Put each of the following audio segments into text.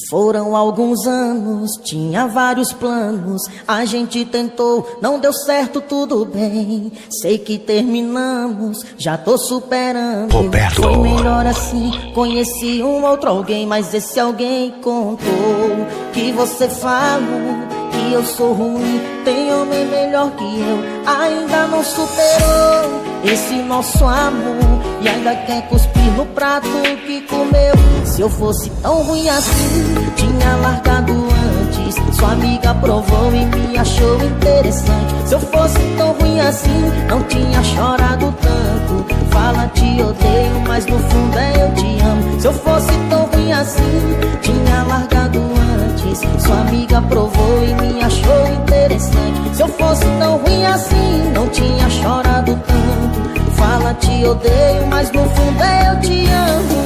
Foram alguns anos, tinha vários planos. A gente tentou, não deu certo, tudo bem. Sei que terminamos, já tô superando. Roberto. Foi melhor assim, conheci um outro alguém. Mas esse alguém contou que você falou que eu sou ruim. Tem homem melhor que eu, ainda não superou esse nosso amor. E ainda quer cuspir no prato que comeu. Se eu fosse tão ruim assim, tinha largado antes. Sua amiga provou e me achou interessante. Se eu fosse tão ruim assim, não tinha chorado tanto. Fala te odeio, mas no fundo é eu te amo. Se eu fosse tão ruim assim, tinha largado antes. Sua amiga provou e me achou interessante. Se eu fosse tão ruim assim, não tinha chorado tanto. Fala te odeio, mas no fundo eu te amo.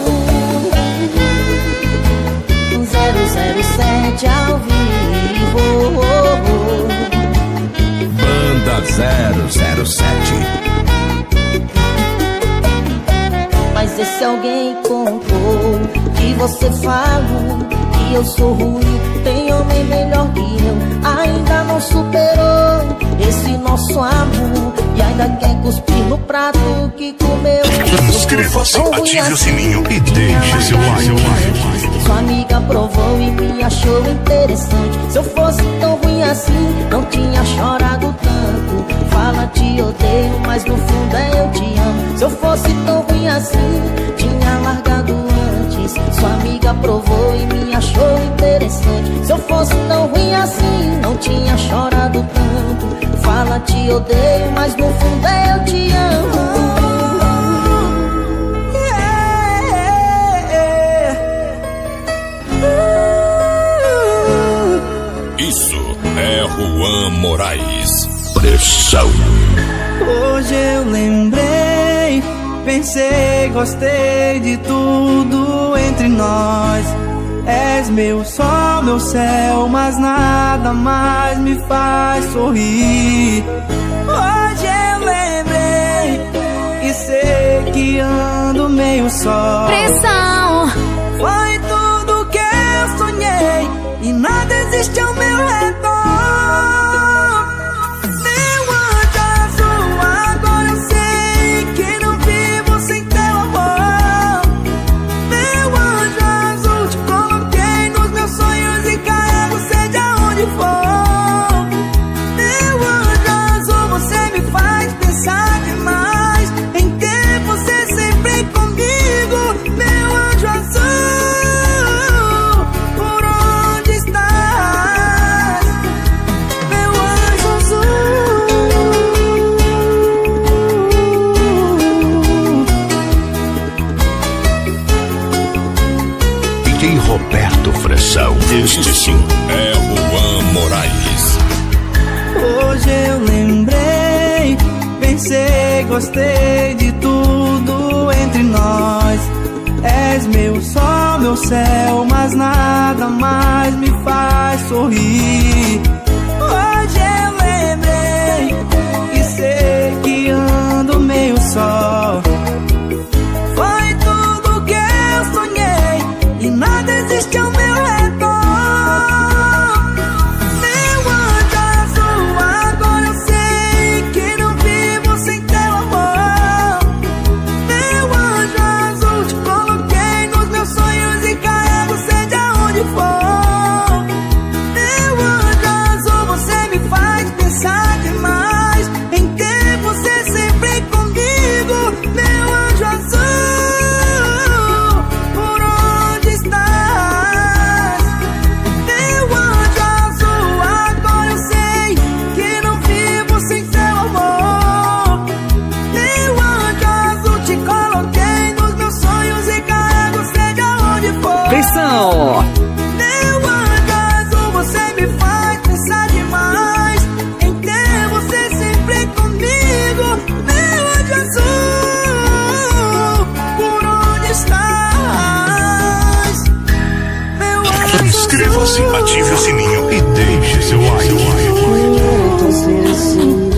007 ao vivo. Banda 007. Mas esse alguém contou que você falou que eu sou ruim. Tem homem melhor que eu, ainda não superou esse nosso amor. E ainda quer cuspir no prato que comeu. Inscreva-se, ative o sininho e deixe seu like. Sua amiga provou e me achou interessante. Se eu fosse tão ruim assim, não tinha chorado tanto. Fala te odeio, mas no fundo é eu te amo. Se eu fosse tão ruim assim, tinha largado antes. Sua amiga provou e me achou interessante. Se eu fosse tão ruim assim, não tinha chorado tanto. Fala te odeio, mas no fundo eu te amo. Isso é Juan Moraes. Pressão. Hoje eu lembrei, pensei, gostei de tudo entre nós. És meu sol, meu céu, mas nada mais me faz sorrir. Hoje eu lembrei e sei que ando meio só. Pressão. Foi tudo que eu sonhei e nada existe ao meu redor. Meu anjo azul, agora eu sei que não vivo sem teu amor. Meu anjo azul, te coloquei nos meus sonhos e carrego seja onde for. Meu anjo azul, você me faz pensar demais em ter você sempre comigo. Meu anjo azul, por onde estás? Meu anjo azul. DJ Roberto Pressão. Este sim é Juan Moraes. Hoje eu lembrei, pensei, gostei de tudo entre nós. És meu sol, meu céu, mas nada mais me faz sorrir. Hoje eu lembrei e sei que ando meio só. Foi tudo que eu sonhei e nada existe ao meu redor. Meu anjo azul, agora eu sei que não vivo sem teu amor. Meu anjo azul, te coloquei nos meus sonhos e carrego seja onde for. Meu anjo azul, você me faz pensar demais em ter você sempre comigo. Meu anjo azul, por onde estás? Meu anjo azul, agora eu sei que não vivo sem teu amor. Meu anjo azul, te coloquei nos meus sonhos e carrego seja onde for. Pressão. Meu anjo azul, você me faz pensar demais em ter você sempre comigo. Meu anjo azul, por onde estás? Meu anjo Inscreva-se, azul. ative o sininho e deixe seu like. Quanto ser assim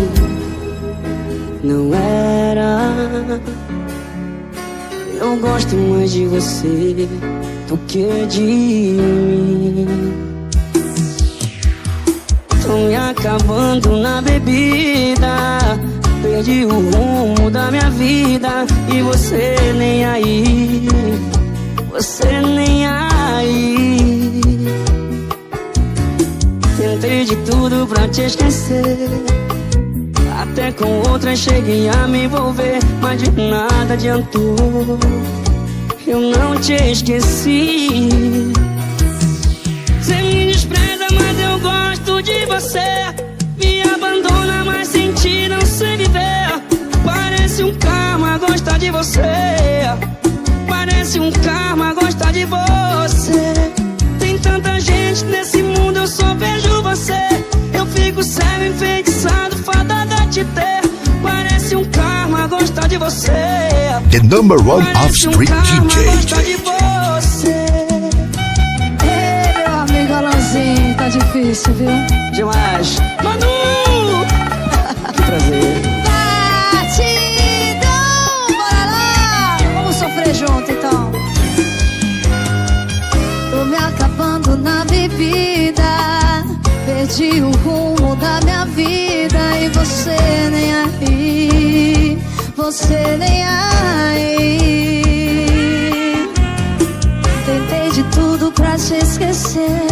não era. Eu gosto mais de você do que de mim. acabando na bebida. Perdi o rumo da minha vida e você nem aí, você nem aí. Tentei de tudo pra te esquecer, até com outras cheguei a me envolver, mas de nada adiantou, eu não te esqueci. Você me despreza, mas eu gosto de você. Me abandona, mas sem ti não sei viver. Parece um karma gostar de você, parece um karma gostar de você. Tem tanta gente nesse mundo, eu só vejo você. Eu fico cego, enfeitiçado, fadada a te ter. Parece um karma gostar de você. The number one of Parece street karma gostar de DJ. você. Ei, meu amigo Alanzinho, tá difícil, viu? Demais. Manu! Que prazer. Batidão, bora lá! Vamos sofrer junto, então. Tô me acabando na bebida, perdi o rumo da minha vida e você nem aí, você nem aí. Tentei de tudo pra te esquecer,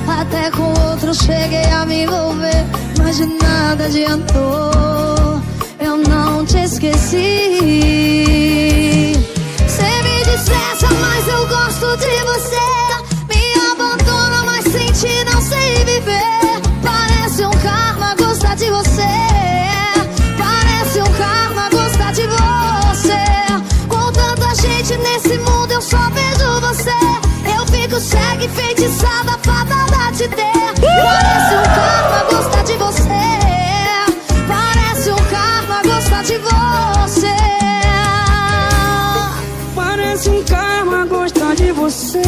até com outros cheguei a me envolver, mas de nada adiantou, eu não te esqueci. Cê me despreza, mas eu gosto de você. Me abandona, mas sem ti não sei viver. Parece um karma gostar de você, parece um karma gostar de você. Com tanta gente nesse mundo eu só vejo você. Eu fico cega, enfeitiçada, fadada de ter. Parece um karma gostar de você, parece um karma gostar de você. Parece um karma gostar de você.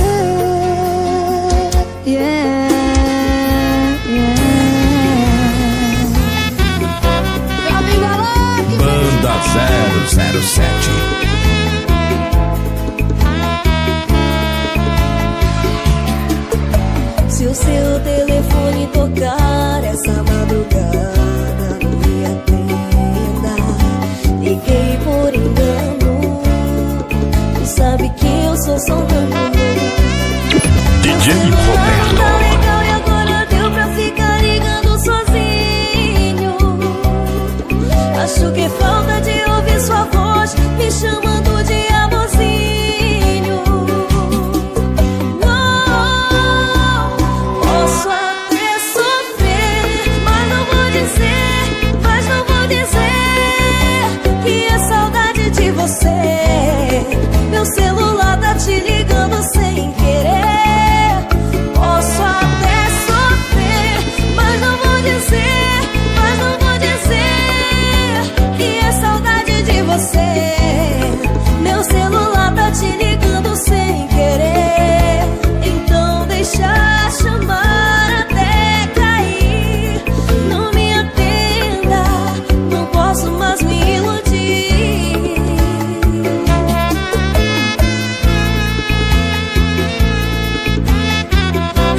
Yeah, yeah. Meu amigo Alan, que Banda 007. Se o seu telefone tocar essa madrugada, não me atenda. Liguei por engano, e sabe que eu sou só um DJ tá Roberto. legal e agora deu pra ficar ligando sozinho. Acho que falta de ouvir sua voz me chamando de amorzinho. Posso até sofrer, mas não vou dizer que é saudade de você. Meu celular tá te ligando sem querer. Posso até sofrer, mas não vou dizer que é saudade de você. Meu celular tá te ligando sem querer. Então deixa chamar até cair. Não me atenda, não posso mais me iludir.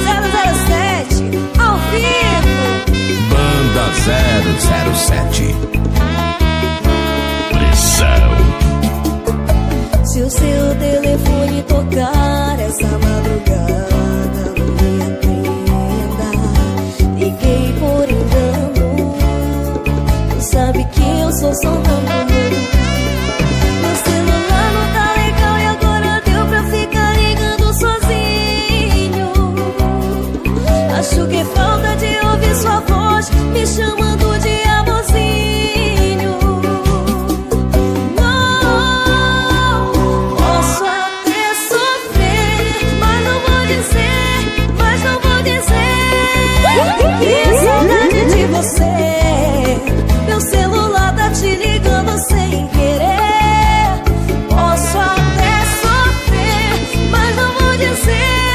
007 ao vivo. Banda 007. Pressão. Se o seu telefone tocar essa madrugada, não me atenda. Liguei por engano, sabe que eu sou só um comum. Meu celular não tá legal e agora deu pra ficar ligando sozinho. Acho que falta de ouvir sua voz me chamando de amorzinho. Posso até sofrer, mas não vou dizer que é saudade de você. Meu celular tá te ligando sem querer. Posso até sofrer, mas não vou dizer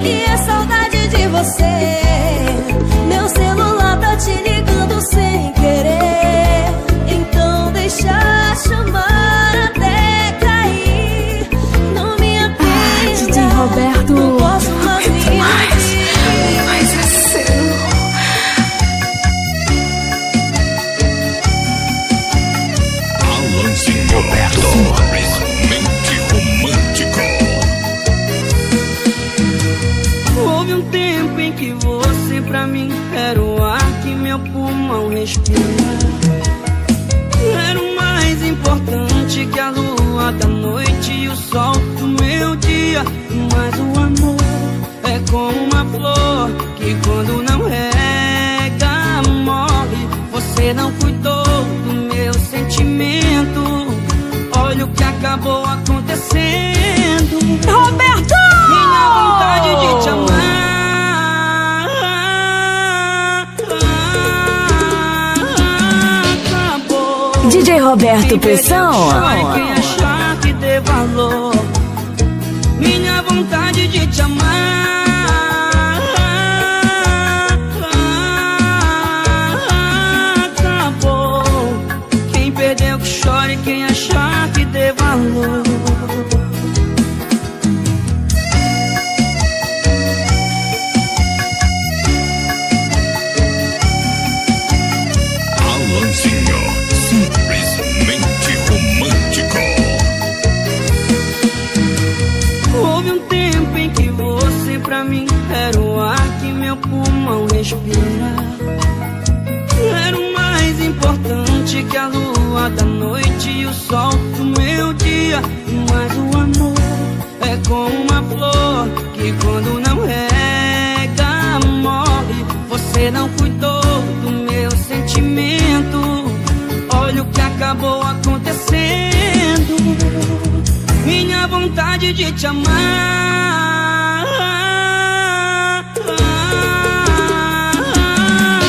que é saudade de você. respirar. Era o mais importante que a lua da noite e o sol do meu dia. Mas o amor é como uma flor que quando não rega morre. Você não cuidou do meu sentimento. Olha o que acabou acontecendo. Roberto! Minha vontade de te amar acabou. DJ Roberto Pressão. Quem achar que dê valor. Minha vontade de te amar acabou. Quem perdeu que chore, quem achar que dê valor. Alanzinho, simplesmente romântico. Houve um tempo em que você pra mim era o ar que meu pulmão respira. Era o mais importante que a lua da noite e o sol do meu dia. Mas o amor é como uma flor que quando não rega morre. Você não cuidou do meu sentimento. Olha o que acabou acontecendo. Minha vontade de te amar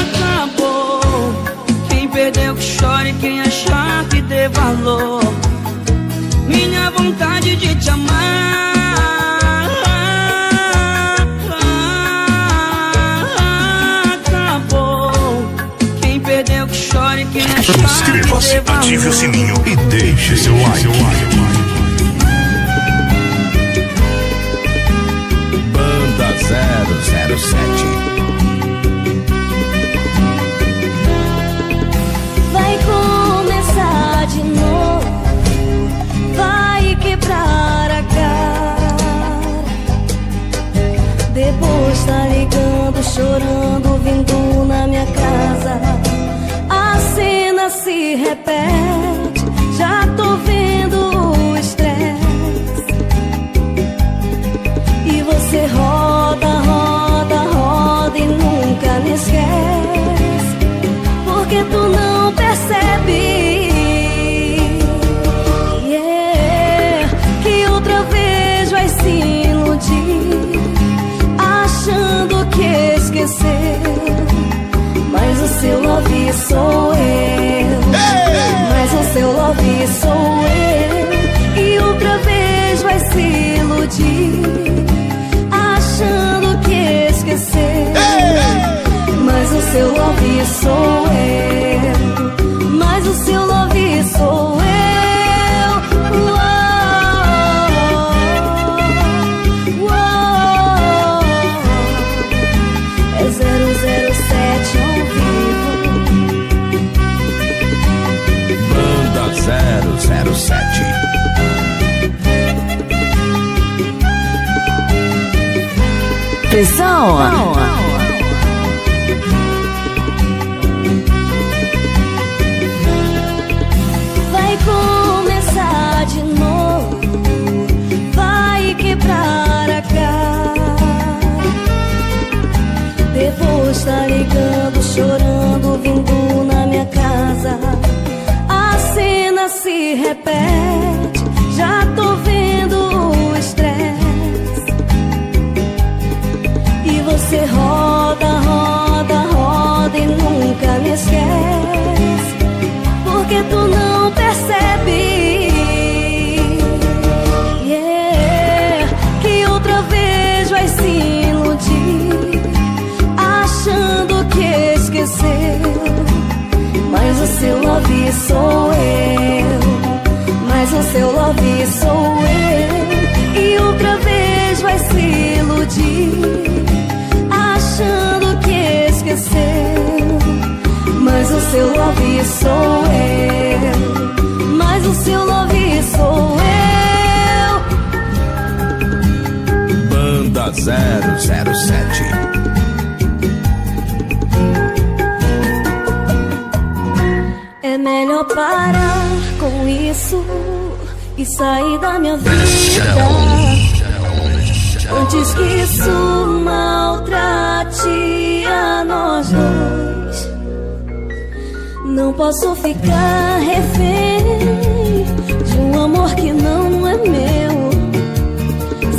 acabou. Quem perdeu que chore, quem achar que dê valor. Minha vontade de te amar acabou. Quem perdeu que chore, quem achar que dê Inscreva-se, valor. ative o sininho e deixe seu like. Banda 007. Vai começar de novo, vai quebrar a cara. Depois tá ligando, chorando, vindo na minha casa. A cena se repete, já tô vendo o estresse. E você roda, roda, roda e nunca me esquece. Porque tu não percebe, que outra vez vai se iludir, achando que esqueceu. Mas o seu love sou eu, mas o seu love sou eu. E outra vez vai se iludir, achando que esqueceu. Mas o seu love sou eu, mas o seu love sou eu. É 007 ao vivo. Banda 007. Pressão. Vai começar de novo, vai quebrar a cara. Depois tá ligando, chorando, vindo na minha casa. A cena se repete, já tô vendo o estresse. E você roda, roda, roda e nunca me esquece. Porque tu não percebe, que outra vez vai se iludir, achando que esqueceu. Mas o seu love sou eu, mas o seu love sou eu. E outra vez vai se iludir, achando que esqueceu. Mas o seu love sou eu, mas o seu love sou eu. Banda 007. parar com isso e sair da minha vida antes que isso maltrate a nós dois. Não posso ficar refém de um amor que não é meu.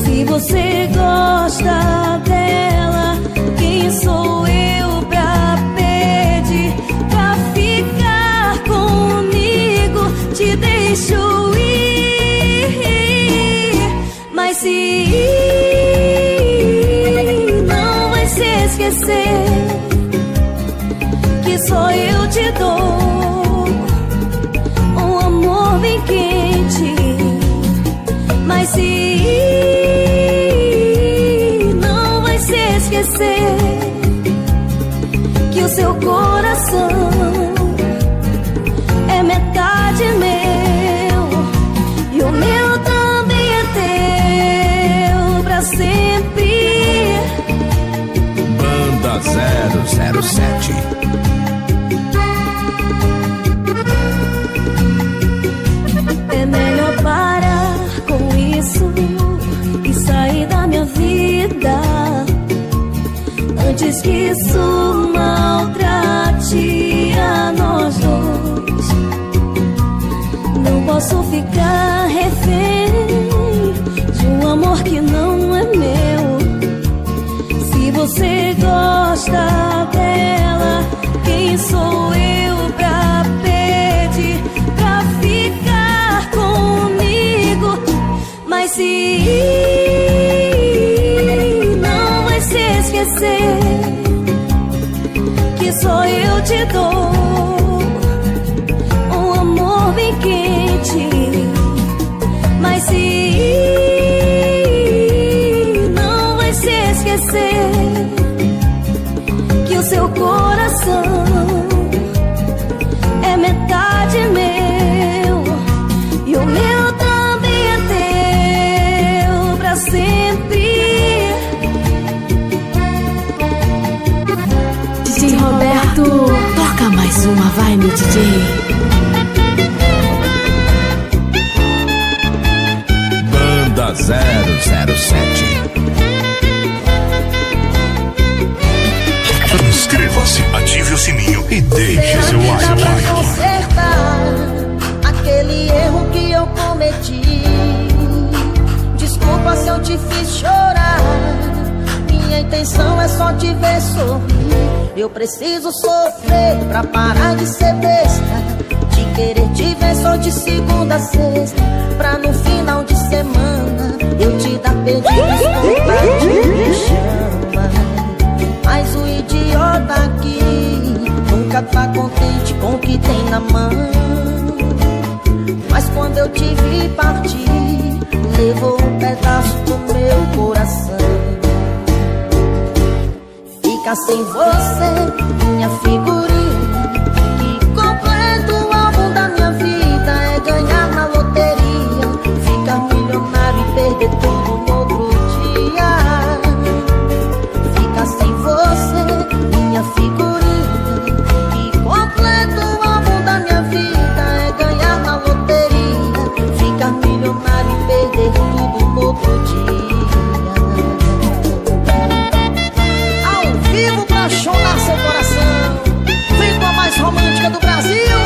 Se você gosta dela, quem sou eu pra pedir pra ficar comigo? Te deixo ir, mas se ir, não vai se esquecer que só eu te dou um amor bem quente. Mas se ir, não vai se esquecer que o seu coração é metade meu e o meu também é teu pra sempre. Banda 007. É melhor parar com isso e sair da minha vida antes que isso maltrate a nós dois. Não posso ficar refém de um amor que não é meu. Se você gosta dela, quem sou eu pra pedir pra ficar comigo? Mas se ir, não vai se esquecer que só eu te dou um amor bem quente. Mas se ir, não vai se esquecer que o seu coração é metade meu e o meu também é teu pra sempre. DJ Roberto, toca mais uma, vai meu DJ. Banda 007. Inscreva-se, ative o sininho e deixe seu like. Será que dá pra consertar aquele erro que eu cometi? Desculpa se eu te fiz chorar, minha intenção é só te ver sorrir. Eu preciso sofrer pra parar de ser besta, de querer te ver só de segunda a sexta, pra no final de semana eu te dar pedidos contatinho me chama. Mas o idiota aqui nunca tá contente com o que tem na mão. Mas quando eu te vi partir, levou um pedaço do meu coração. Fica sem você, minha figurinha, que completa o álbum da minha vida. É ganhar na loteria, ficar milionário e perder tudo no outro dia. Fica sem você, minha figurinha, que completa o álbum da minha vida. É ganhar na loteria, ficar milionário e perder tudo no outro dia. Ao vivo pra chorar seu coração, vem com a mais romântica do Brasil.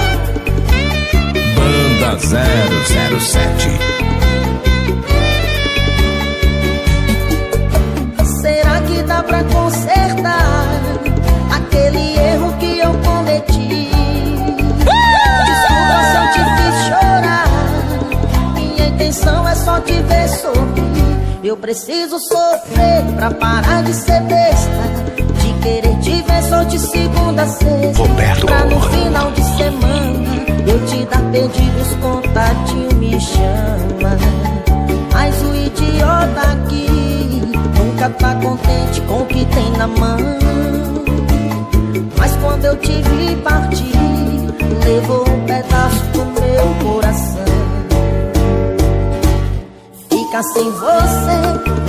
Banda 007. Será que dá pra consertar aquele erro que eu cometi? Desculpa se eu te fiz chorar, minha intenção é só te ver sorrir. Eu preciso sofrer pra parar de ser besta, de querer te ver só de segunda a sexta, Roberto. pra no final de semana eu te dar pedidos, contatinho me chama. Mas o idiota aqui nunca tá contente com o que tem na mão. Mas quando eu te vi partir, levou um pedaço do meu coração. Fica sem você,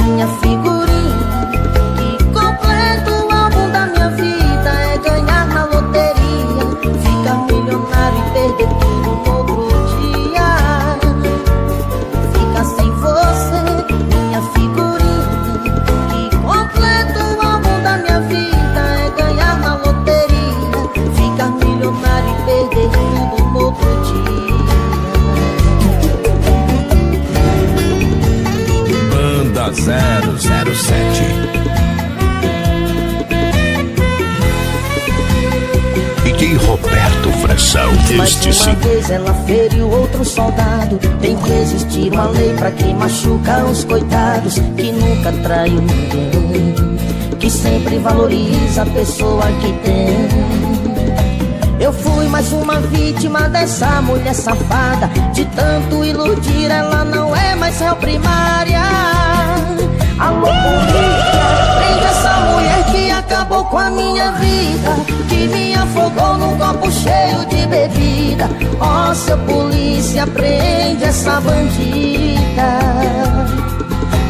minha figurinha, que completa o álbum da minha vida. É ganhar na loteria, ficar milionário e perder tudo 007. DJ Roberto Fressão. Mais uma vez ela feriu outro soldado. Tem que existir uma lei pra quem machuca os coitados, que nunca traiu ninguém, que sempre valoriza a pessoa que tem. Eu fui mais uma vítima dessa mulher safada. De tanto iludir ela não é mais réu primária. Alô polícia, prende essa mulher que acabou com a minha vida, que me afogou num copo cheio de bebida. Ó, seu polícia, prende essa bandida.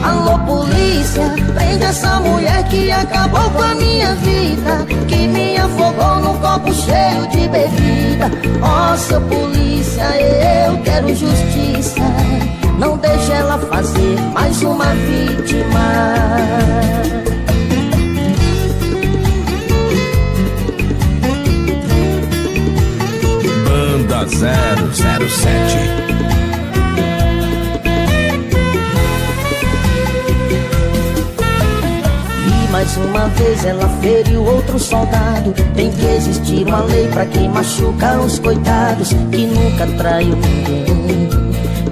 Alô polícia, prende essa mulher que acabou com a minha vida, que me afogou num copo cheio de bebida. Ó, seu polícia, eu quero justiça, não deixe ela fazer mais uma vítima. Banda 007. Mais uma vez ela feriu outro soldado. Tem que existir uma lei pra quem machuca os coitados, que nunca traiu ninguém,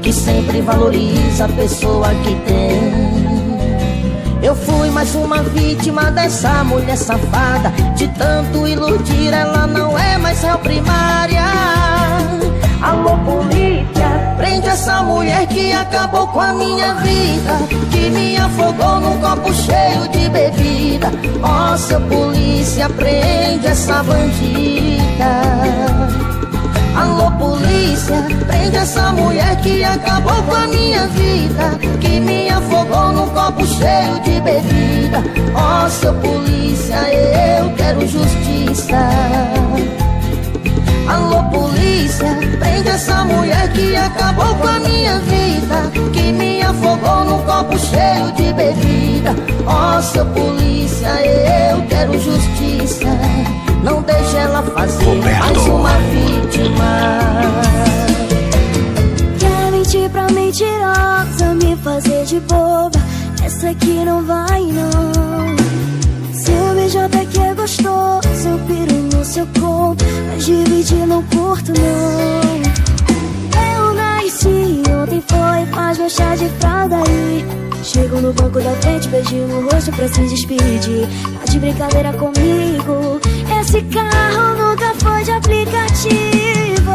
que sempre valoriza a pessoa que tem. Eu fui mais uma vítima dessa mulher safada. De tanto iludir ela não é mais réu primária. Alô polícia, prende essa mulher que acabou com a minha vida, que me afogou num copo cheio de bebida. Ó, seu polícia, prende essa bandida. Alô polícia, prende essa mulher que acabou com a minha vida, que me afogou num copo cheio de bebida. Ó, seu polícia, eu quero justiça. Alô polícia, prende essa mulher que acabou com a minha vida, que me afogou num copo cheio de bebida. Ó, seu polícia, eu quero justiça, não deixe ela fazer mais uma vítima. Quer mentir pra mentirosa, me fazer de boba, essa aqui não vai não. Seu beijo até que é gostoso, eu piro no seu corpo, mas dividir não curto não. Eu nasci, ontem foi, faz meu chá de fralda aí. Chego no banco da frente, beijinho no rosto pra se despedir. Tá de brincadeira comigo, esse carro nunca foi de aplicativo.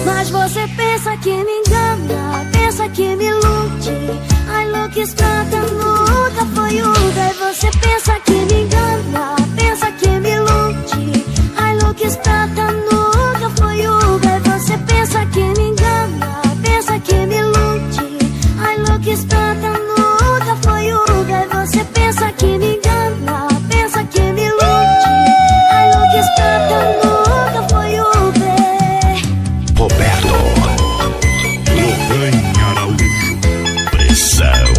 Mas você pensa que me engana, pensa que me ilude. Ai, look estrada nunca foi Uber. Você pensa que me engana, pensa que me ilude. Ai, look estrada nunca foi Uber. Você pensa que me engana, pensa que me ilude. Ai, look estrada nunca foi Uber. Você pensa que me engana, pensa que me ilude. Ai, look estrada nunca foi Uber. Roberto Lobães Araújo. Pressão.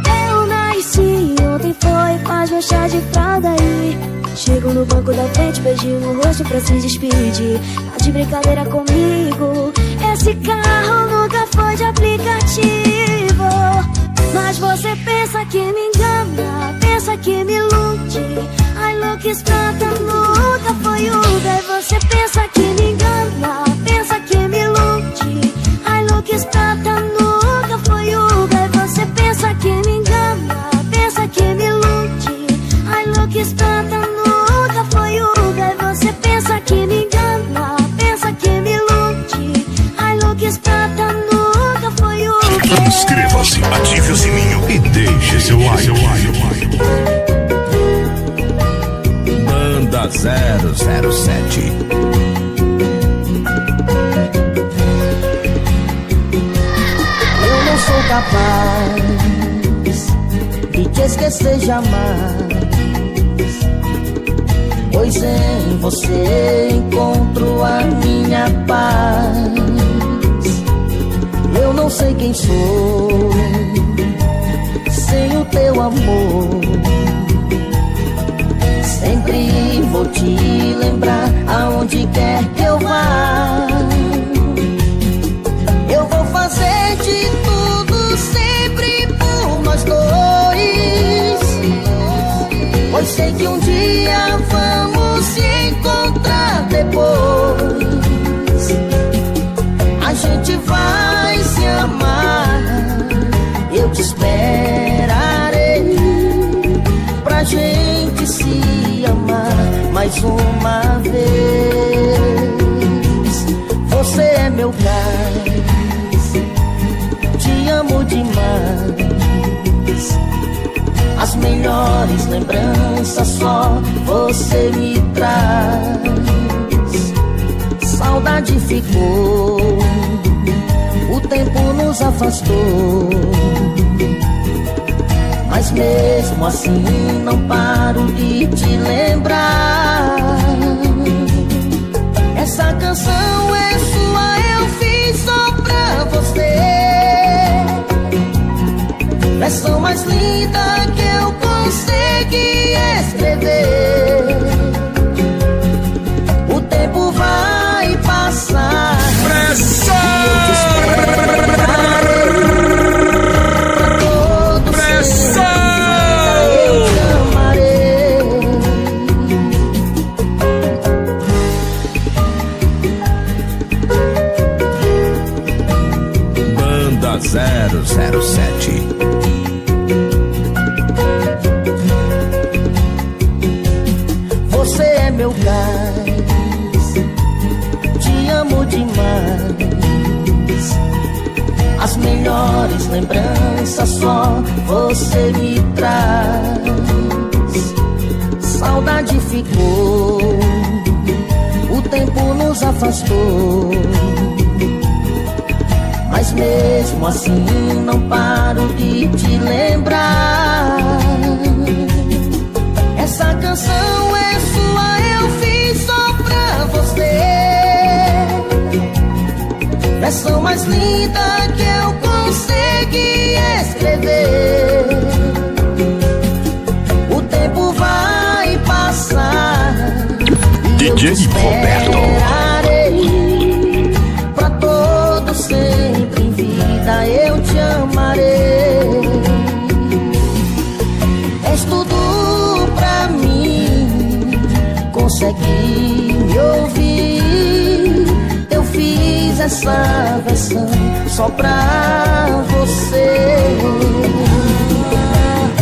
Eu nasci, ontem foi, faz meu chá de fralda aí. Chego no banco da frente, beijinho no rosto pra se despedir. Tá de brincadeira comigo, esse carro nunca foi de aplicativo. Mas você pensa que me engana, pensa que me ilude. Ai, look estrada nunca foi Uber. Você pensa que me engana, pensa que me ilude. Ai, look estrada nunca foi Uber. Você pensa que me engana, pensa que me ilude. Ai, look estrada nunca foi Uber. Você pensa que me engana, pensa que me ilude. Ai, look estrada nunca foi Uber. Inscreva-se, ative o sininho e deixe seu like. Banda 007. Eu não sou capaz de te esquecer jamais, pois em você encontro a minha paz. Eu não sei quem sou sem o teu amor. Sempre vou te lembrar aonde quer que eu vá. Eu vou fazer de tudo sempre por nós dois, pois sei que um dia vamos se encontrar depois. A gente vai se amar, eu te esperarei, pra gente se amar mais uma vez. Você é meu gás, te amo demais. As melhores lembranças só você me traz. Saudade ficou, o tempo nos afastou, mas mesmo assim não paro de te lembrar. Essa canção é sua, eu fiz só pra você. Versão mais linda que eu consegui escrever. O tempo vai passar, Pressão! e eu te esperarei. Pressão! Eu te amarei. Banda 007. Você é meu gás, te amo demais. As melhores lembranças só você me traz. Saudade ficou, o tempo nos afastou, mas mesmo assim não paro de te lembrar. Essa canção é sua, eu fiz só pra você. Versão mais linda que eu consegui escrever. O tempo vai passar, e eu te DJ Roberto. esperarei. Pra todo sempre em vida eu te amarei. És tudo pra mim, consegui me ouvir. Eu fiz essa versão só pra você.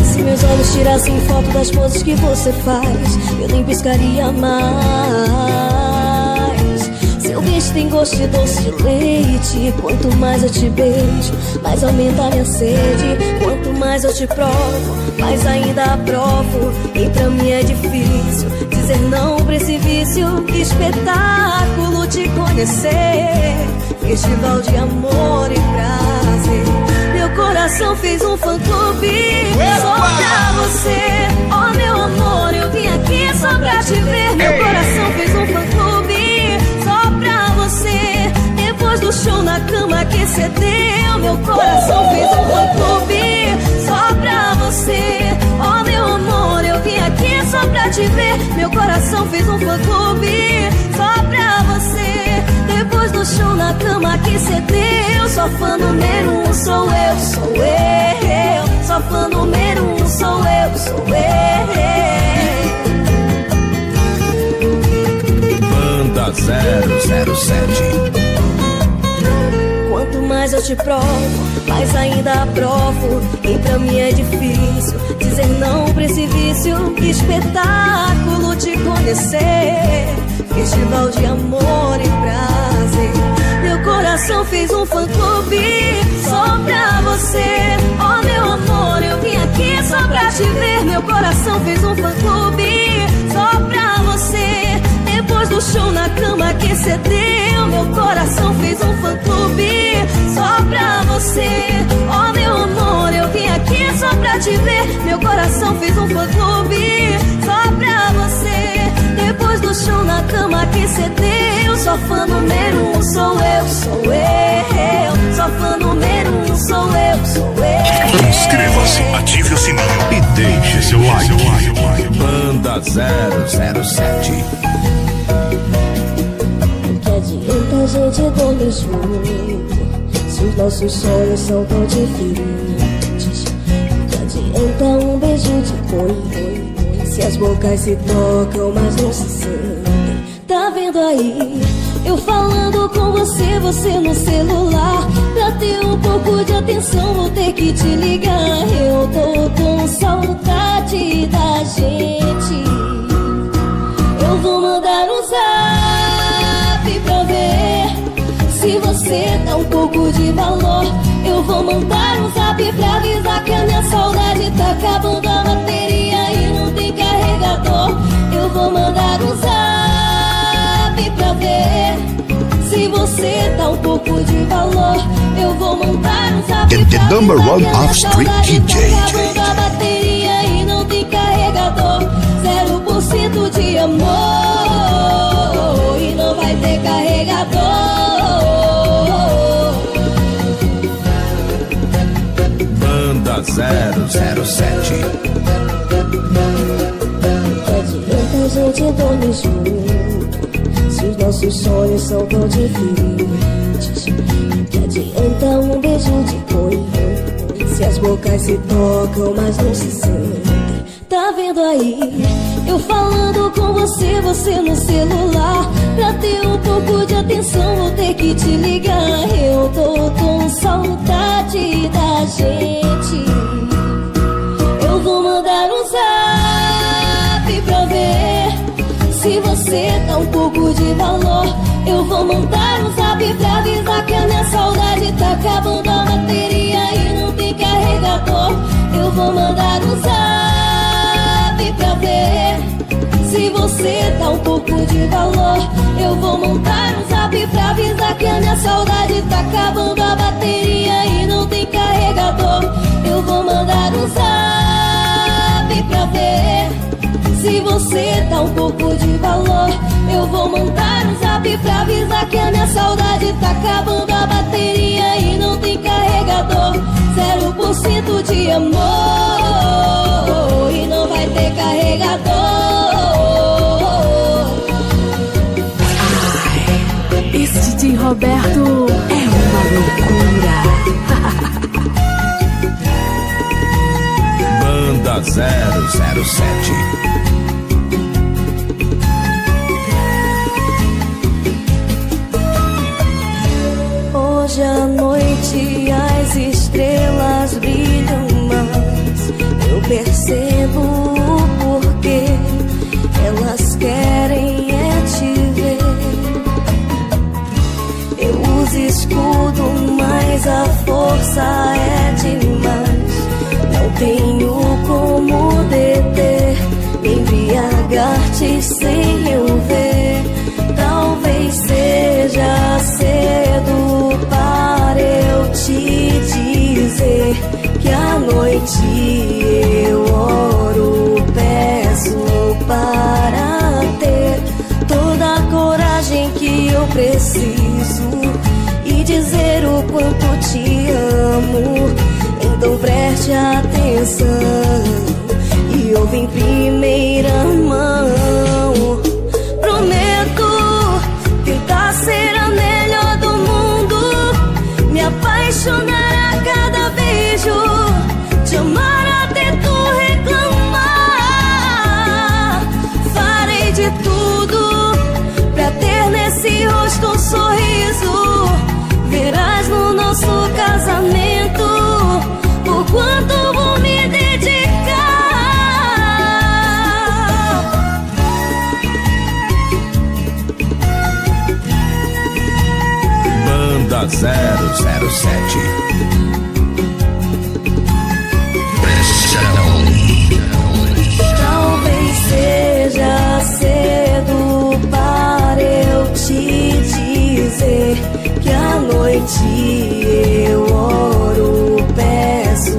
Se meus olhos tirassem foto das poses que você faz, eu nem piscaria mais. Seu beijo tem gosto de doce de leite. Quanto mais eu te beijo, mais aumenta a minha sede. Quanto mais eu te provo, mais ainda aprovo. E pra mim é difícil dizer não pra esse vício. Que espetáculo te conhecer, festival de amor e prazer. Meu coração fez um fã-clube só pra você. Oh meu amor, eu vim aqui só pra te ver. Meu coração fez um fã-clube só pra você. Depois do show na cama que cê deu, meu coração fez um fã-clube só pra você. Oh meu amor, eu vim aqui só pra te ver. Meu coração fez um fã-clube só pra você. Depois do show na cama que cê deu, só fã número 1 sou eu, sou eu. Só fã número 1 sou eu, sou eu. Banda 007. Quanto mais eu te provo, mais ainda aprovo. E pra mim é difícil dizer não pra esse vício. Que espetáculo te conhecer, festival de amor e prazer. Meu coração fez um fã-clube só pra você. Oh meu amor, eu vim aqui só pra te ver. Meu coração fez um fã-clube só pra você. Depois do show na cama que cê deu, meu coração fez um fã-clube só pra você. Oh meu amor, eu vim aqui só pra te ver. Meu coração fez um fã-clube só pra você. Depois do show na cama que cê deu, só fã número 1 sou eu, sou eu. Só fã número 1 sou eu, sou eu. Inscreva-se, ative o sininho e deixe seu like. Banda 007. Que adianta a gente dormir junto se os nossos sonhos são tão diferentes? Que adianta um beijo de boi se as bocas se tocam mas não se sentem? Tá vendo aí? Eu falando com você, você no celular. Pra ter um pouco de atenção vou ter que te ligar. Eu tô com saudade da gente. Eu vou mandar um zap pra ver se você dá um pouco de valor. Eu vou mandar um zap pra avisar que a minha saudade tá acabando a bateria e não tem carregador. Eu vou mandar um zap pra ver se você dá um pouco de valor. Eu vou mandar um zap The pra number avisar one que a minha off-street saudade DJ. tá acabando a bateria e não tem carregador. 0% de amor e não vai ter carregador. Banda 007. Que adianta a gente dormir junto se os nossos sonhos são tão diferentes? Que adianta um beijo de boi se as bocas se tocam mas não se sentem? Tá vendo aí? Eu falando com você, você no celular. Pra ter um pouco de atenção vou ter que te ligar. Eu tô com saudade da gente. Eu vou mandar um zap pra ver se você dá um pouco de valor. Eu vou mandar um zap pra avisar que a minha saudade tá acabando a bateria e não tem carregador. Eu vou mandar um zap pra ver se você dá um pouco de valor. Eu vou mandar um zap pra avisar que a minha saudade tá acabando a bateria e não tem carregador. Eu vou mandar um zap pra ver se você dá um pouco de valor. Eu vou mandar um zap pra avisar que a minha saudade tá acabando a bateria e não tem carregador. 0% de amor e não vai ter carregador. Esse DJ Roberto é uma loucura. Banda 007. Hoje à noite as estrelas brilham mais. Eu percebo o porquê. Elas querem é te ver. Eu uso escudo, mas a força é demais. Não tenho como deter, embriagar-te sem eu ver. Talvez seja cedo para eu te dizer que à noite eu oro, peço para ter toda a coragem que eu preciso e dizer o quanto te amo. Então preste atenção e ouve em primeira mão. Prometo tentar ser a melhor do mundo, me apaixonar a cada beijo, te amar até tu reclamar. Farei de tudo pra ter nesse rosto um sorriso. Verás no nosso casamento o quanto vou me dedicar. Banda 007. Pressão. Talvez seja cedo para eu te dizer que à noite eu oro, peço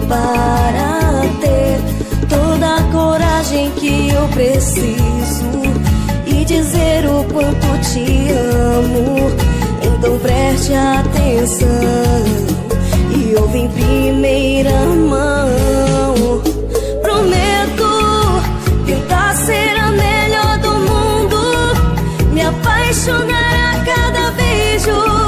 para ter toda a coragem que eu preciso e dizer o quanto te amo. Então preste atenção e ouve em primeira mão. Prometo apaixonar a cada beijo.